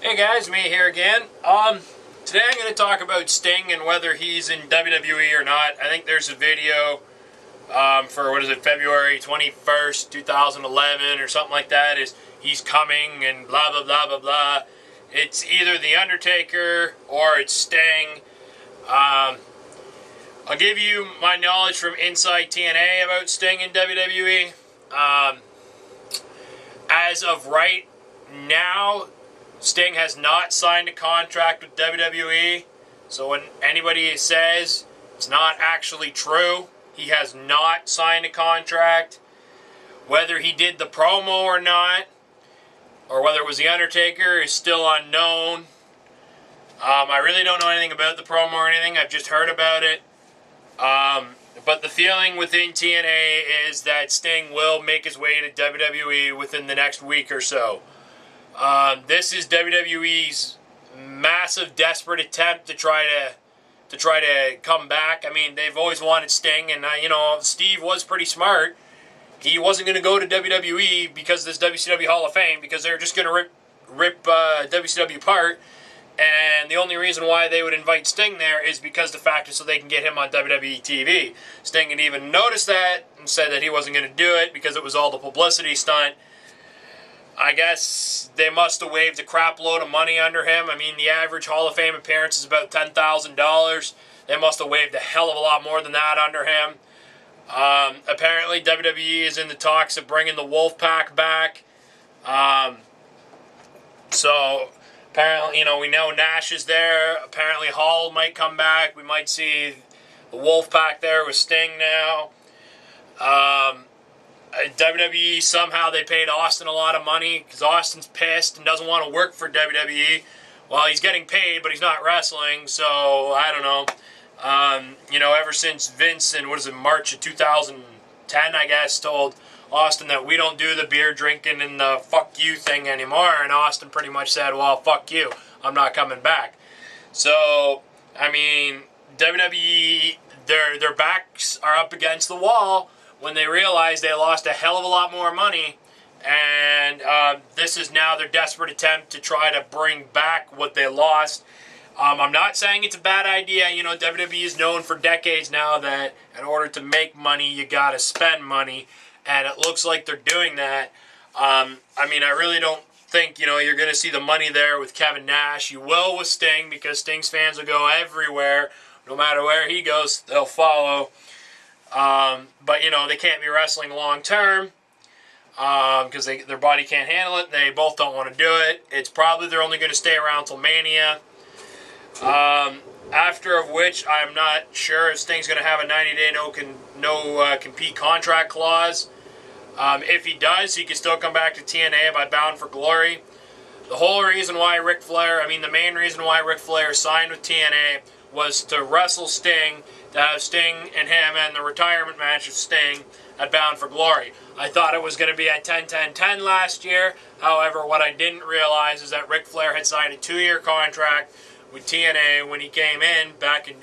Hey guys, me here again. Today I'm going to talk about Sting and whether he's in WWE or not. I think there's a video for, February 21st, 2011 or something like that. He's coming and blah, blah, blah, blah, blah. It's either The Undertaker or it's Sting. I'll give you my knowledge from Inside TNA about Sting in WWE. As of right now, Sting has not signed a contract with WWE, so when anybody says it's not actually true, he has not signed a contract. Whether he did the promo or not, or whether it was The Undertaker, is still unknown. I really don't know anything about the promo or anything. I've just heard about it. But the feeling within TNA is that Sting will make his way to WWE within the next week or so. This is WWE's massive, desperate attempt to try to come back. I mean, they've always wanted Sting, and Steve was pretty smart. He wasn't going to go to WWE because of this WCW Hall of Fame, because they're just going to rip WCW apart. And the only reason why they would invite Sting there is because the fact is so they can get him on WWE TV. Sting had even noticed that and said that he wasn't going to do it because it was all the publicity stunt. I guess they must have waved a crap load of money under him. I mean, the average Hall of Fame appearance is about $10,000. They must have waved a hell of a lot more than that under him. Apparently, WWE is in the talks of bringing the Wolfpack back. So, apparently, we know Nash is there. Apparently, Hall might come back. We might see the Wolfpack there with Sting now. WWE, somehow they paid Austin a lot of money because Austin's pissed and doesn't want to work for WWE. Well, he's getting paid, but he's not wrestling, so I don't know. Ever since Vince in, March of 2010, I guess, told Austin that we don't do the beer drinking and the fuck you thing anymore, and Austin pretty much said, well, fuck you, I'm not coming back. So, I mean, WWE, their backs are up against the wall when they realize they lost a hell of a lot more money, and this is now their desperate attempt to try to bring back what they lost. I'm not saying it's a bad idea. WWE is known for decades now that in order to make money, you gotta spend money, and it looks like they're doing that. I really don't think, you're going to see the money there with Kevin Nash. You will with Sting, because Sting's fans will go everywhere. No matter where he goes, they'll follow. But they can't be wrestling long term because their body can't handle it. They both don't want to do it. It's probably they're only going to stay around till Mania. After of which, I'm not sure if Sting's going to have a 90-day no compete contract clause. If he does, he can still come back to TNA by Bound for Glory. The whole reason why the main reason why Ric Flair signed with TNA was to wrestle Sting, to have Sting and him and the retirement match of Sting at Bound for Glory. I thought it was going to be at 10-10-10 last year. However, what I didn't realize is that Ric Flair had signed a 2-year contract with TNA when he came in back in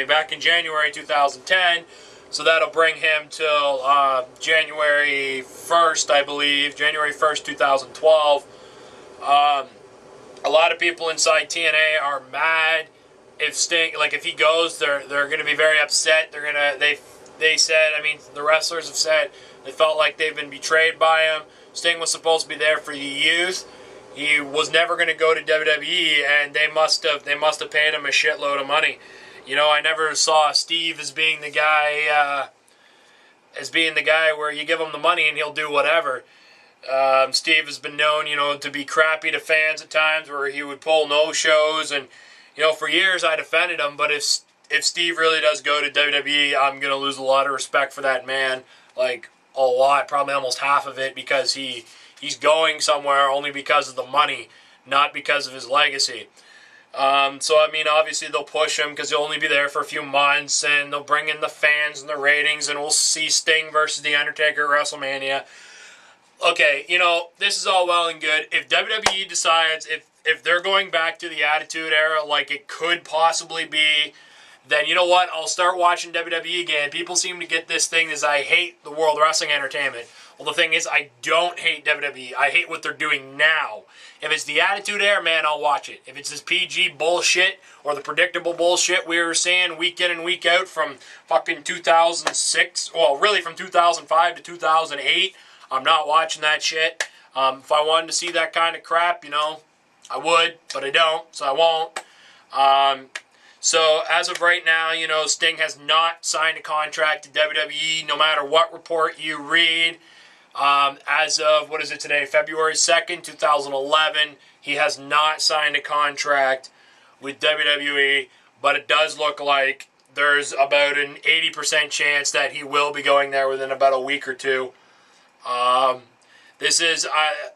back in January 2010. So that'll bring him till January 1st, I believe, January 1st, 2012. A lot of people inside TNA are mad if Sting, if he goes, they're going to be very upset. They said, the wrestlers have said they felt like they've been betrayed by him. Sting was supposed to be there for the youth. He was never going to go to WWE, and they must have paid him a shitload of money. I never saw Steve as being the guy where you give him the money and he'll do whatever. Steve has been known, to be crappy to fans at times, where he would pull no-shows, and for years I defended him. But if Steve really does go to WWE, I'm gonna lose a lot of respect for that man, like a lot, probably almost half of it, because he's going somewhere only because of the money, not because of his legacy. Obviously they'll push him because he'll only be there for a few months, and they'll bring in the fans and the ratings, and we'll see Sting versus The Undertaker at WrestleMania. Okay, this is all well and good. If WWE decides, if they're going back to the Attitude Era like it could possibly be, then you know what? I'll start watching WWE again. People seem to get this thing as I hate the World Wrestling Entertainment. Well, the thing is, I don't hate WWE. I hate what they're doing now. If it's the Attitude Era, man, I'll watch it. If it's this PG bullshit or the predictable bullshit we were seeing week in and week out from fucking 2006, well, really from 2005 to 2008, I'm not watching that shit. If I wanted to see that kind of crap, you know, I would, but I don't, so I won't. So as of right now, you know, Sting has not signed a contract to WWE, no matter what report you read. As of, what is it today, February 2nd, 2011, he has not signed a contract with WWE, but it does look like there's about an 80% chance that he will be going there within about a week or two. This is,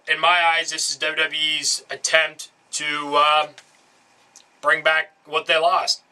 in my eyes, this is WWE's attempt to bring back what they lost.